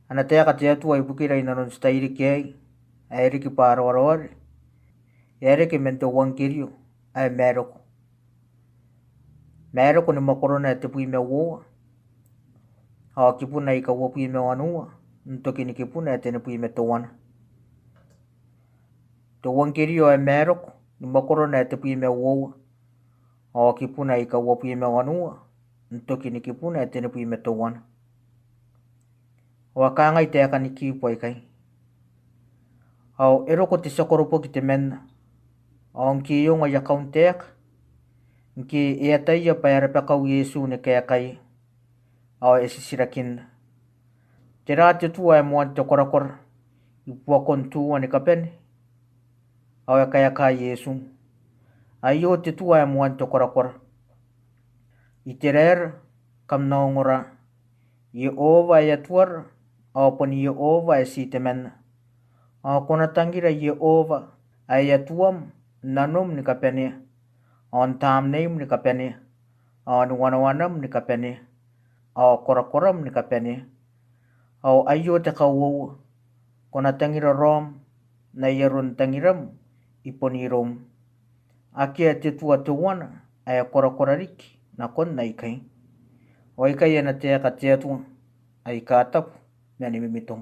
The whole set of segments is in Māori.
Anatea katia tu ai bukira ina non stairi kei. Aeri ki paro waror. Ere ki mento wankirio. Ai meroko. Meroko ni makorona te pui me wo. Ha kipuna i ka wo pui me wanua. Ntoki ni kipuna e tene pui me towana. Te wankirio ai meroko. Ni makorona te pui me wo. Ha kipuna i ka wo pui me wanua. Ntoki ni kipuna e tene pui me towana. Wa ka ngai te aka ni kipo ai kai. Au eroko te sakoropo ki te mena. Au nki yonga ya kaunteak. Nki ea taia pa ere pakau Yesu ne kea kai. Au e sisirakin. Te rā te tua e mua te korakora. I pua kontua ni ka pene. Au e kaya ka Yesu. Ai o te tua e mua te korakora. I te rera kam naongora. I ova e atuara. Au pani i ova e si te mena. Au kona tangira i ova. Ai atuam nanum ni ka pene. Au tam neim ni ka pene. Au ni wanawanam ni ka pene. Au korakoram ni ka pene. Au ayo te kauou. Kona tangira rom. Na iarun tangiram. Iponi rom. Akia te tua te wana. Ai korakorariki. Na kon na ikai. O ikai ana te aka te atua. Ai ka tapu. Mea ni mimitong.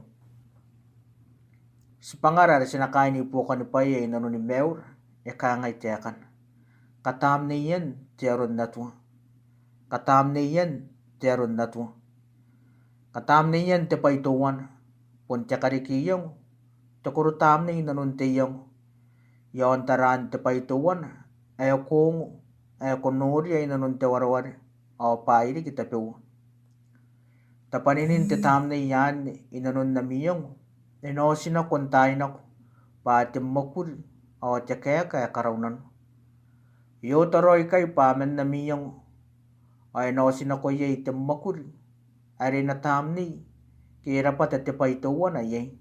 Sipangara re sinakai ni puaka ni pai e nanu ni meur. E ka ngai te akan. Katam ni yen te arun natua. Katam ni yen te arun natua. Katam ni yen te pai to wana. Pon te kariki iyong. Te kuru tam ni nanun te iyong. Yon taran te pai to wana. Ai o kongo. Ai o konori ai nanun te warawari. Au pairi ki te peu. Tapaninin te tam ni yan inanun na miyong. E no sina kon taina ko. Pa te makuri. Au te kaya kaya karaunan. Yo taroi kai pa men na miyong. Ai no sina ko ye te makuri. Are na tam ni. Ki rapata te pai to wana ye.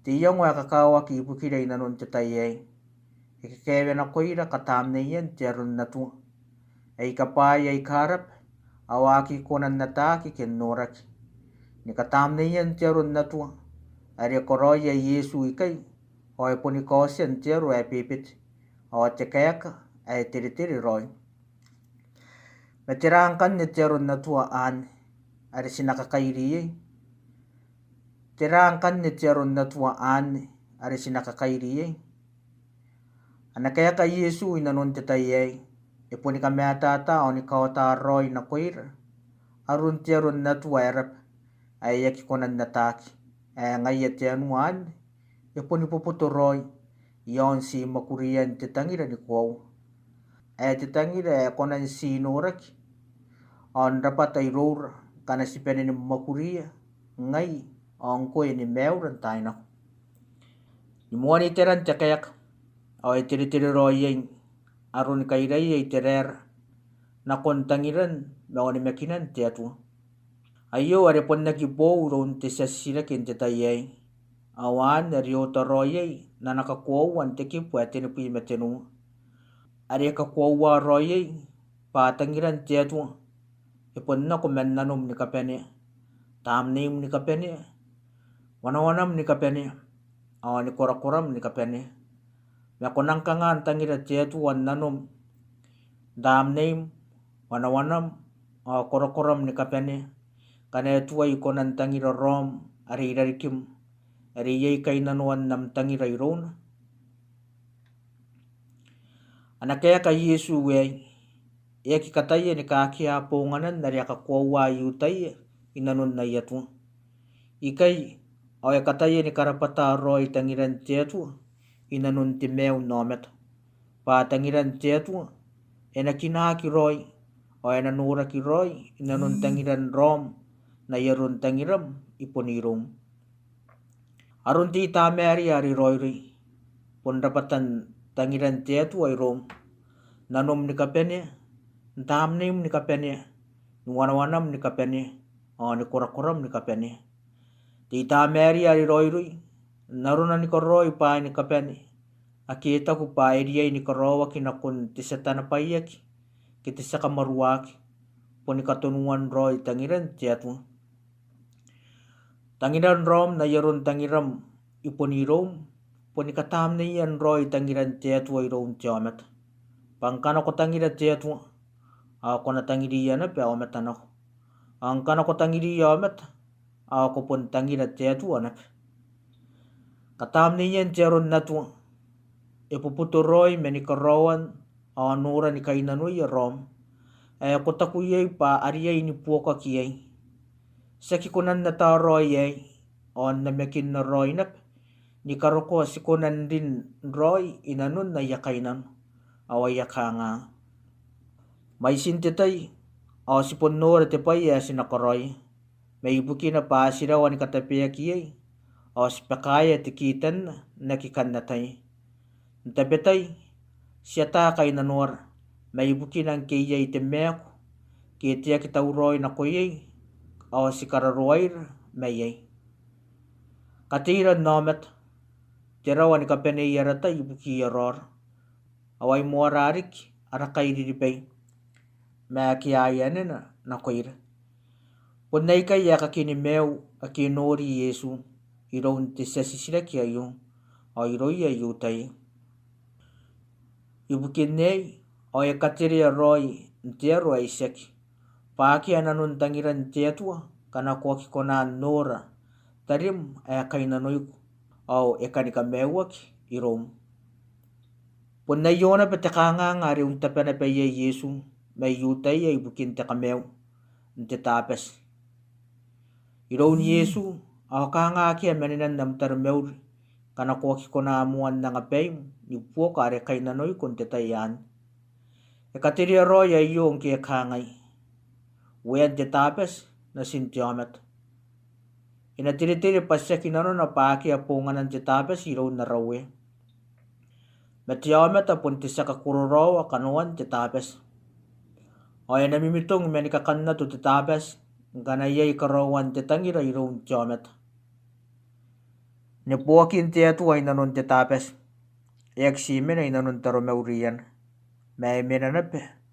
Te iyong wa kakawa ki ipukira inanun te tai ye. E kekewe na koira ka tam ni yen te arun natua. E ka pai e karap. Awaki konan nataki ken noraki. Ni ka tam ni yen te arun natua. Are koroi e Yesu ikai. O e poni kosian te aru e pipit. O te kayaka e tiri roi. Me te rangkan ni te arun natua an. Are sinakakairi ye. Te rangkan ni te arun natua an. Are sinakakairi ye. Ana kayaka Yesu inanon te tai ye. E poni ka mea tata o ni kaota roi na koira. Arun te arun natua erap. Ai yaki konan nataki. E ngai e te anuan. E poni puputo roi. Ion si makurian te tangira ni kou. E te tangira e konan si noraki. On rapata i roura. Kana si pene ni makuria. Ngai. On koe ni meuran taina. Ni muani teran te kayak. O e tiri roi yin. Arun kairai e te rera. Na kon tangiran. Mao ni mekinan te atua. Ayo are pon naki pou ron te sasira ken te tai ei. Awan are o roi ei. Na nakakuauan te kipu e tene pui me tenu. Are kakuaua roi ei. Pa tangiran te atua. E pon na ko men nanum ni kapene. Tam nim ni kapene. Wanawanam ni kapene. Awan ni korakoram ni kapene. Me konang kangan tangira te atua nanum. Dam nim. Wanawanam. Korakoram ni kapene. Kana atua i konan tangira rom. Are irarikim. Are yei kainanuan nam tangira irona. Anakaya ka Yesu wei. Ea ki kataya ni kakia ponganan nari aka kuawa yutaya inanun na yatua. Ikai au e kataya ni karapata roi tangiran teatua inanun ti meu nomet. Pa tangiran teatua ena kinaki roi o ena nura ki roi inanun tangiran rom na yarun tangiram iponirum. Arun ti tameri ari roi ri. Pon dapatan tangiran teatua i rom. Nanum ni kapene. Ntam nim ni kapene. Nuwanawanam ni kapene. O ni korakoram ni kapene. Ti tameri ari roi rui. Naruna ni koroi pa ni kapene. Akita ku pa eria ni korowa ki nakun tisatana payaki. Kitisaka maruaki. Poni katunuan roi tangiran teatua. Tangiran rom na yaron tangiram iponirom, ponikatam na yan roy tangiran tietwa irom tiamet. Pangkana ko tangira tietwa, ako na tangiri yan pe amet anak. Ang kana ko tangiri yamet, ako pun tangira tietwa na. Katam na yan tiaron natwa, ipuputuroy menikarawan, anura ni kainanoy rom. Ko takuyay pa ariyay ni puka kiyay. Sa kikunan na taroy ay, on na mekin na roy nap, ni karoko sikunan din roy inanon na yakainan, awayaka nga. May sintitay, sipon nora te pay sinakaroy, may ibuki na pa sirawan katapiya kiyay, sipakaya tikitan nakikan natay. Ntabetay, siya ta kay nanor, may ibuki ng kiyay temek, kitiya kita uroy na kuyay, si kararuair mayay. Katiran nomet, tirawan kapene yarata ibuki yaror, away muararik, arakay diripay, makiayanin na kuir. Punay kaya kakinimew akinori Yesu, iron tisasisira kiyayo, iroy ayutay. Ibukinay, katiri roy, ntero ay sek. Paki ananun tangiran tietwa, kana koki konan nora, tarim kay nanoy ekanika mewak irom. Punayona patakanga nga rin tapana pa Yesu, may yutay ay bukin takamew, ntetapes. Iron Yesu, kanga kia maninan namtarmew, kana koki konamuan na ngapay, nipo kare kay nanoy kung tetayan. Ekatiri roy ay yung kia kangay. Wen tetapes na sintiamet. Inatiritiri pasya kinano na paki apungan ng tetapes iraw na rawe. Matiamet apun tisya kakururaw akanuan tetapes. Ay namimitong menikakan na to tetapes, ganayay karawan tetangira iraw tiamet. Nipuakin tieto ay nanon tetapes. Iaksimen ay nanon taromeurian. May minanape.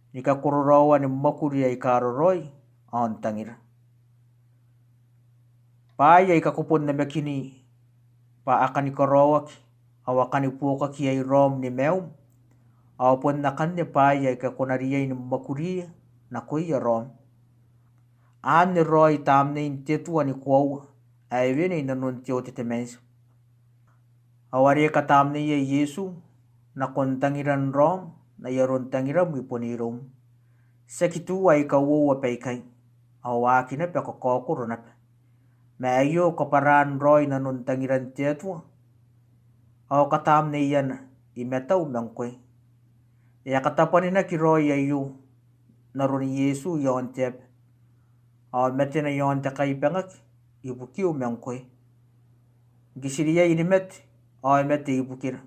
Nikakururawan ni makuri ay karoroy ang tangir. Paya ay kakupon na makini paakan ni karawak awakan ni puka kiyay rom ni mew. Awapon na kan ni paya ay kakunariyay ni makuri na kuya rom. An ni roy tam na intitwa ni kwaw ay win ay nanuntyo titimens. Awari katam ni Yesu na kontangiran rom na yaron tangiram iponirom. Sa kitu ay kawo wapay awaki na pekokokuro na. Mayo kaparan roy na nun tangiran tietwa. Katam na iyan imetaw mangkwe. Katapanin na kiroy ayo naron Yesu yon tep. Meti na yon takay pengak ibukiw mangkwe. Gisiriya inimet meti ibukir.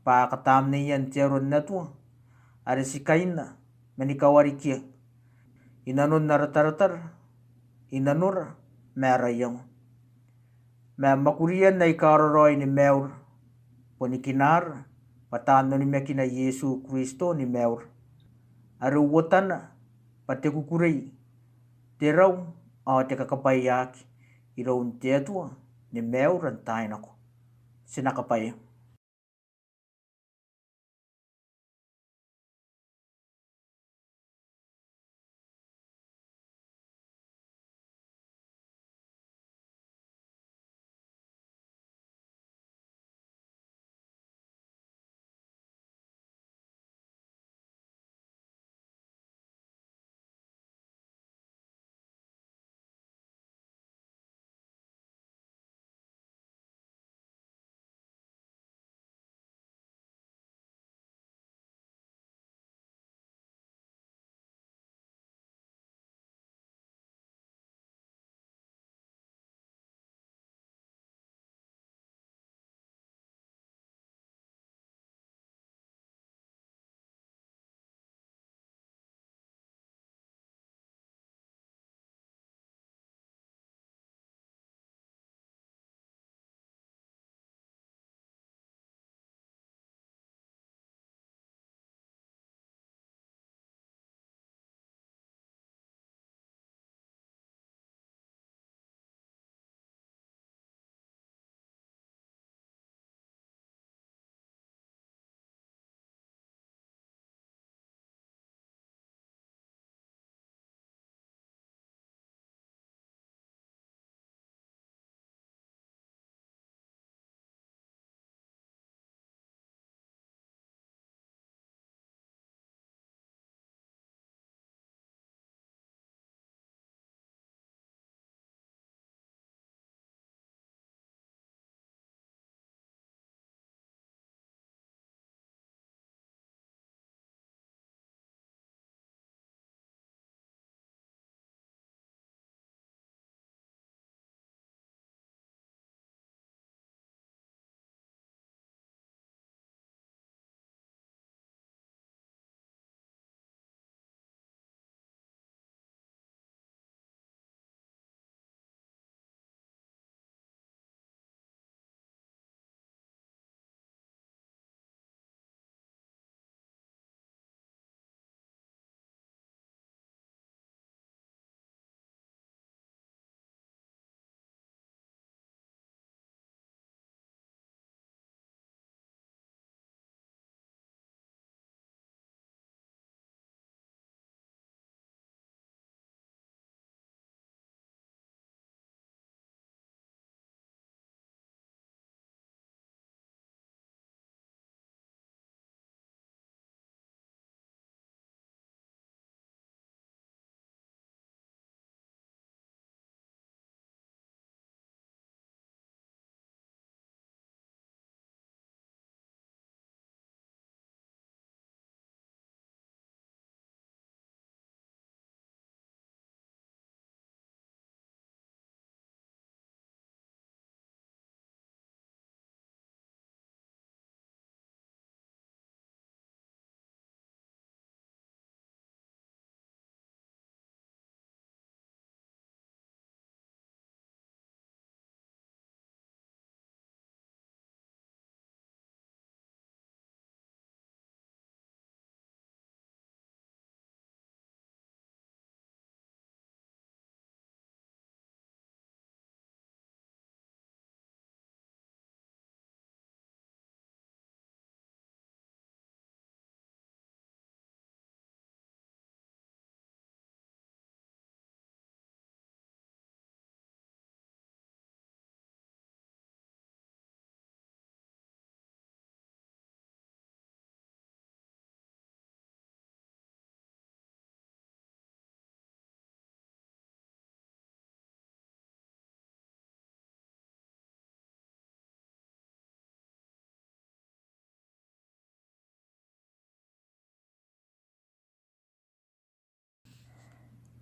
Katam na iyan tiyaron na to. Arisikain na. Manikawari kia. Inanon nartaratar. Inanur merayang. Makurian na ikaroroy ni meur. Punikinar. Patano ni mekina Yesu Kristo ni meur. Aruwatan na. Pati kukuray. Tiraw. Tekakapayak. Iraw tietwa ni meur ang tayo nako. Sinakapay.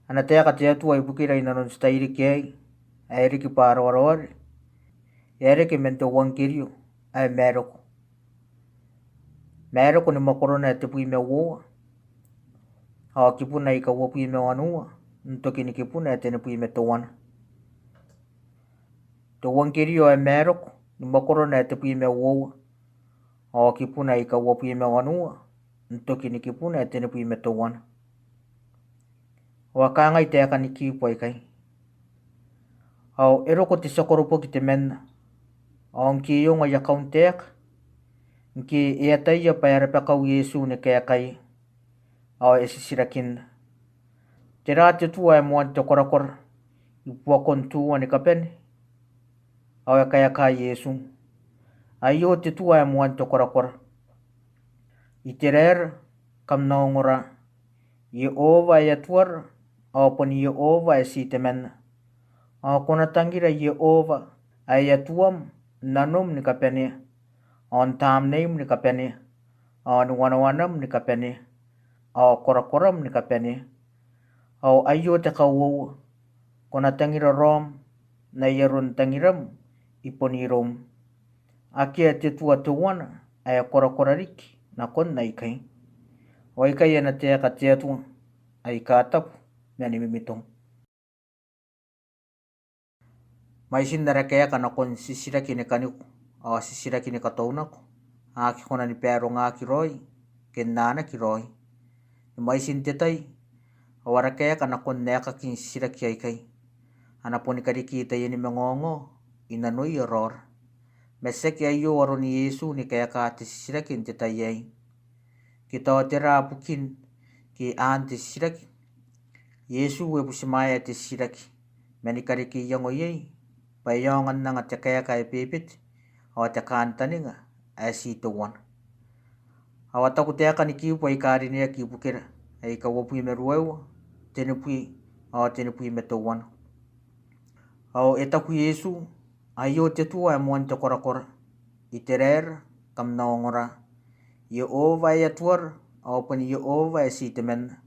Anatea katea tua ibukira inanon stairi kei. Aeri ki parawaror. Ere ki mento wankirio. Ay meroko. Meroko ni makorona ya tepu ime woa. Hawa kipuna ika wopu ime wanua. Ntoki ni kipuna ya tenepu ime towana. To wankirio ay meroko. Ni makorona ya tepu ime woa. Hawa kipuna ika wopu ime wanua. Ntoki ni kipuna ya tenepu ime towana. Wakanga iteka ni kipo ikai. Au eroko te sokoropo ki te mena. Au nki yonga ya kauntek. Nki iatai ya payarapakau Yesu ne kaya kai. Au esisirakin. Te rate tua e mua te korakora. Ipua kontua ni kapene. Au e kaya kai Yesu. Ayo te tua e mua te korakora. I te rera kam naongora. Ye ova e atuara. Au poni ye ova e si te mena. Au kona tangira ye ova. Ai atuam nanum ni kapene. On tam neim ni kapene. On wanawanam ni kapene. Au korakoram ni kapene. Au ayo te kawo. Kona tangira rom. Na yerun tangiram. Iponi rom. Akia te tua tuwana. Ai korakorariki. Na kon na ikai. O ikai ena te ka te atua. Ai ka tapu. Nani mimitong. Maisin dara kaya ka na kon sisiraki ni kaniku. O sisiraki ni kataunako. Aki kona ni pero nga ki roi. Kenana ki roi. Maisin te tai. Awara kaya ka na kon neka ki sisiraki ai kai. Anaponi kariki ita yeni mengongo. Inanui error. Meseki ayo waro ni Yesu ni kaya ka te sisiraki te tai ai. Kita o te rā pukin. Ki aan te sisiraki. Yesu we pusimaya te sisiraki. Meni kariki yango yei. Payongan nanga te kaya ka e pepit. O te kantaninga. Asi to one. Awataku te aka ni kiupo i kāri nea ki pukera. E ka wopu i me ruewa. Tenepui. O tenepui me to one. Au e taku Yesu. Ayo te tua e moan te korakora. I te rera. Kam naongora. Ye ova e atuara. Au pani ye ova e si te mena.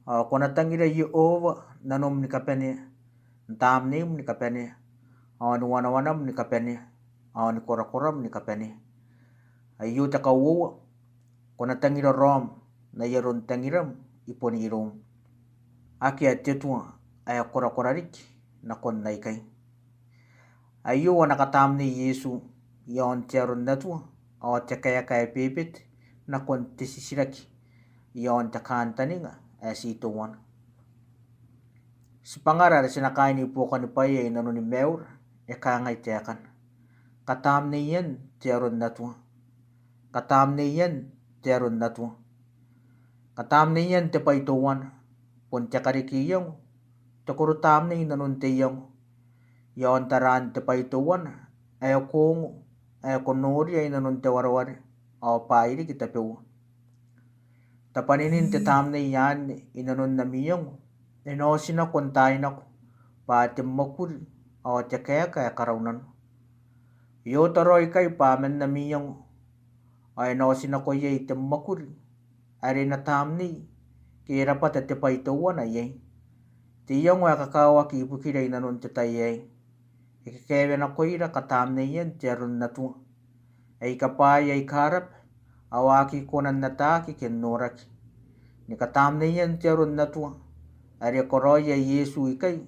Au kona tangira ye ova. Nanom ni kapene. Ntam neum ni kapene. Au ni wanawanam ni kapene. Au ni korakoram ni kapene. Ayo te kawoa. Kona tangira rom. Na yerun tangiram. Iponi rom. Aki a te tua. Aya korakorariki. Na kon na ikai. Ayo wana katam ni Yesu. Ion te arun na tua. O te kaya kaya pepit. Na kon te sisiraki. Ion te kantaninga. Asi to one. Sipangara sinakai ni puka ni paya inano ni meur. E kangay te akan. Katam ni yan te arun na tua. Katam ni yan te arun na tua. Katam ni yan te paituan. Pun te kariki yung. Te kurutam ni nanon te yung. Yon taran te paituan. Ayo kongo. Ayo konori ay nanon te warawari. O pairi kita pewa. Tapaninin te tam ni yan. Inanon na miyong. Inosin na kontay na ko. Pati makul. O te kaya kaya karaunan. Yo taroy kay pamen na miyong. O inosin na ko yay te makul. Ari na tam ni. Kira pa te paituan ay yay. Tiyong wa kakawa ki ipukiray nanon te tayay. Ikakewe na ko ira katam ni yan te arun na tua. Ay kapay ay karap. Awaki konan na taki kenuraki. Ni katam ni yan te arun na tua. Ari koroy ay Yesu ikay.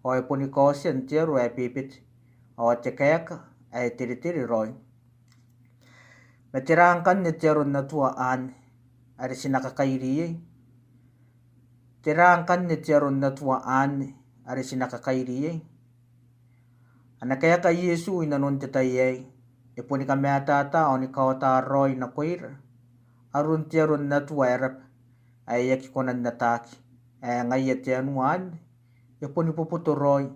O ay punikosyan te aru ay pipit. O te kayaka ay tiri-tiri roy. Matirangkan ni te arun na tua an. Ari sinakakairiyay. Tirangkan ni te arun na tua an. Ari sinakakairiyay. Ana kaya ka Yesu inanon te tayay. Ipuni ka mea tata o ni kawata roy na kuira. Arun te arun na tua erap. Ay yaki konan na taki. Ay ngaya te anuan. Ipuni puputo roy.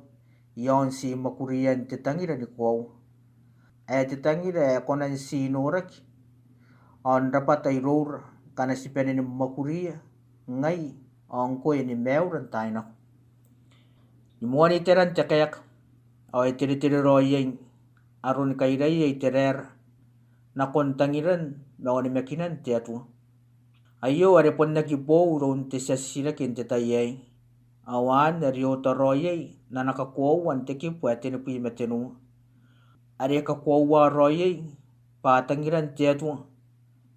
Iyon si makurian te tangira ni kuwaw. Ay te tangira ay konan si noraki. On dapat ay roar. Kana si pene ni makuria. Ngay. On ko ni meuran tayo na. Imuani teran te kayak. O ay tiri-tiri roy yung. Arun kairay ay terer. Na kontangiran. Mao ni makinan te atua. Ayo arepon nagibo ron te sasirakin te tayay. Awan riota roye na nakakuwan teki pwede ni pi metenu. Ari kakuwa roye patangiran tietu.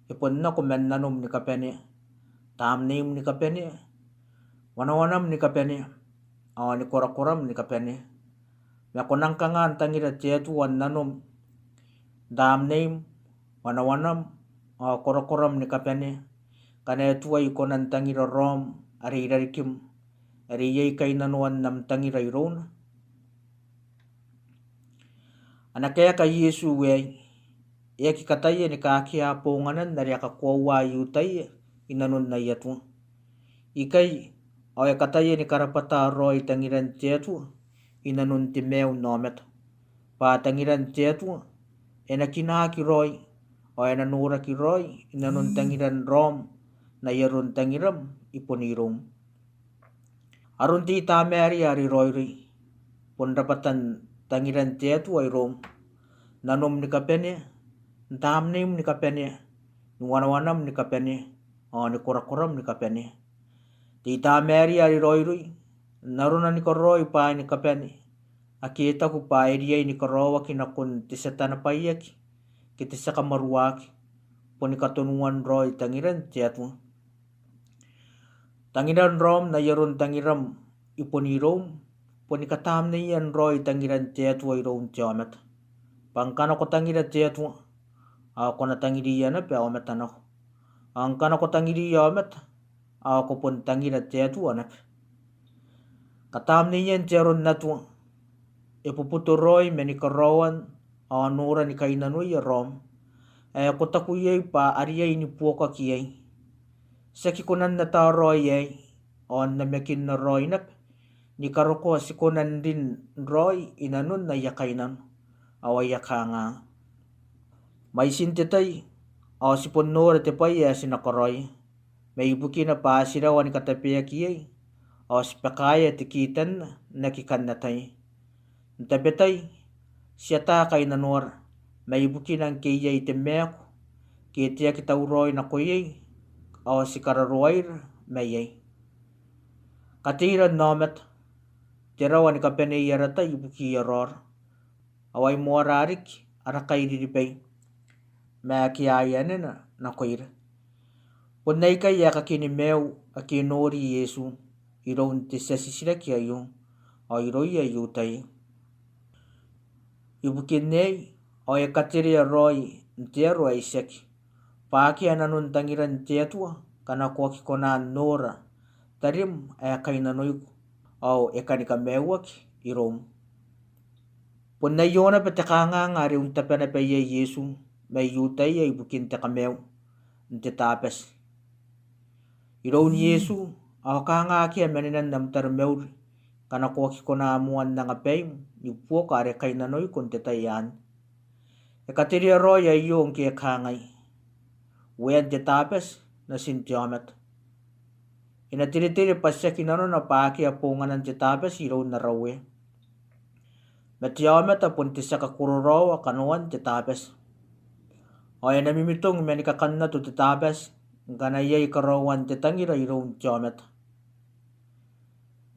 Ipon na kumen nanum ni kapene. Tamnim ni kapene. Wanawanam ni kapene. Ni korakoram ni kapene. Mekonang kangan tangira tietu wan nanum. Damnim wanawanam korakoram ni kapene. Kane tuwa ikonan tangira rom ari irarikim. Ari yay kay nanuan nam tangira iron. Anakaya ka Yesu wey. Eki kataya ni kakia ponganan dari akakuwa yutay inanun na yatu. Ikay ay kataya ni karapata roy tangiran tietu inanun timew nomet. Pa tangiran tietu enakinaki roy o enanura ki roy inanun tangiran rom na yarun tangiram iponirum. Arun ti tameri ari roy ri. Pondapatan tangiran tietu ay rom. Nanum ni kapene. Damnim ni kapene. Wanawanam ni kapene. Ni korakoram ni kapene. Ti tameri ari roy ri. Naruna ni koroy pa ni kapene. Akita ko pa iriya ni korowa kinakun tisatana payaki. Kitisaka maruaki. Poni katunuan roy tangiran tietu. Tangiran rom na yarun tangiram iponirom. Poni katam na yan roy tangiran tietu ay rom tiamet. Pangkana ko tangiran tietu. Ako na tangiri yan pe amet anak. Ang kana ko tangiri amet. Ako pun tangiran tietu anak. Katam na yan tiarun na tu. Ipuputo roy menikarawan. Nura ni kainanoy rom. Ako takuyay pa ariyay ni puka kiyay. Sakikunan na ta roy ay. Na mekin na roy nap. Ni karuko sikunan din roy inanun na yakainan. Awayaka nga. May sintitay. Sipon nura tipay sinakaroy. May ibuki na pa sirawan katapiya kiyay. Sipakaya tikitan nakikan natay. Ntabetay. Siyata kay nanor. May ibuki ng kiyay timek. Kitiya kita uroy na kuyay. Si kararuayr mayay. Katiran nomet. Tirawan kapene yarata ibuki yaror. Away muararik. Arakay diripay. Makiayanin na kuyr. Punay kaya kakinimew. Akinori Yesu. Iron tisasisira kiyayo. Iroy ayutay. Ibukin ney. Katiri roy. Ntero ay sek. Paki ananun tangiran tietua. Kana kwa kikonan nora. Tarim ay kainanoy. Ekanika mewak. Irom. Punay yona patakanga nga rin tapana pa Yesu. May yutay ay bukin takamew. Ntitapes. Iron Yesu. Kanga kia meninan namtarmew. Kana kwa kikonamuan na nga pay. Nipo kare kainanoy kung titayan. Ekatiri roy ay yung kia kangay. Uyan titapes na sintiamet. Inatiri-tiri pa siya kinano na paki apungan ng titapes iraw na rawe. Matiamet apunti sa kakururaw kanuan titapes. Ay namimitong menikakan na to titapes. Ganayay karawan titangira iraw tiamet.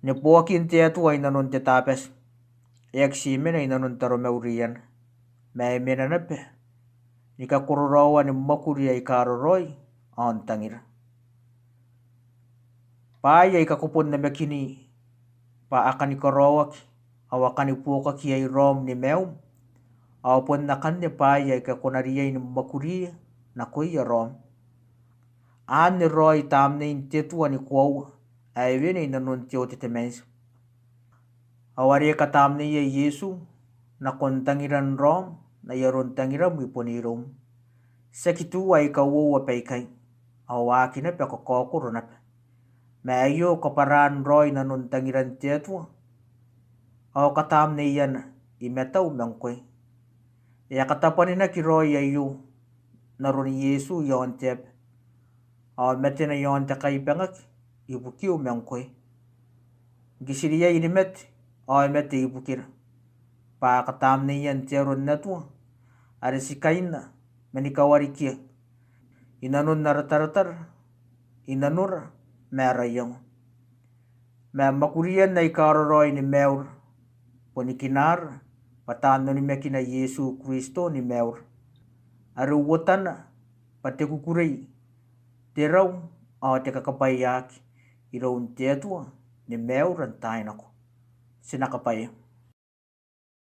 Nipuakin tietu ay nanon titapes. Iaksimen ay nanon taromeurian. May minanape. Nikakururawan ni makuri ay karoroy. Tangir. Paya ay kakupon na makini. Paakan ni karawak. Awakan ni puka kiyay rom ni mew. Awapon na kan ni paya ay kakunariyay ni makuri. Nakuya rom. Ni roy tam na intituwa ni kwaw. Ay win ay nanuntiyo titimens. Awari katam ni Yesu. Nakontangiran rom. Na yaron tangiram iponirom. Sakitu ay kawawa paykay. Awaki na pakakoko runap. Mayo kaparan roy na nun tangiran tieto. Katam na iyan imetaw mangkoy. Katapanin na ki roy ayo. Naron Yesu yon tep. Meti na yon takay pangak. Ibukiw mangkoy. Gisiriya inimet. Meti ibukir. Katam na iyan tiyaron na to. Ari si Kain na manikawari kiya. Inanon na ratar-ratar. Inanur merayong. Mea makurian na ikaroroi ni meur. Ponikinar, patano ni mekina Yesu Kristo ni meur. Aru wotana, pate kukurei. Te rau, a te kakapai aki. I rau tetua, ni meur an tainako. Sinakapai.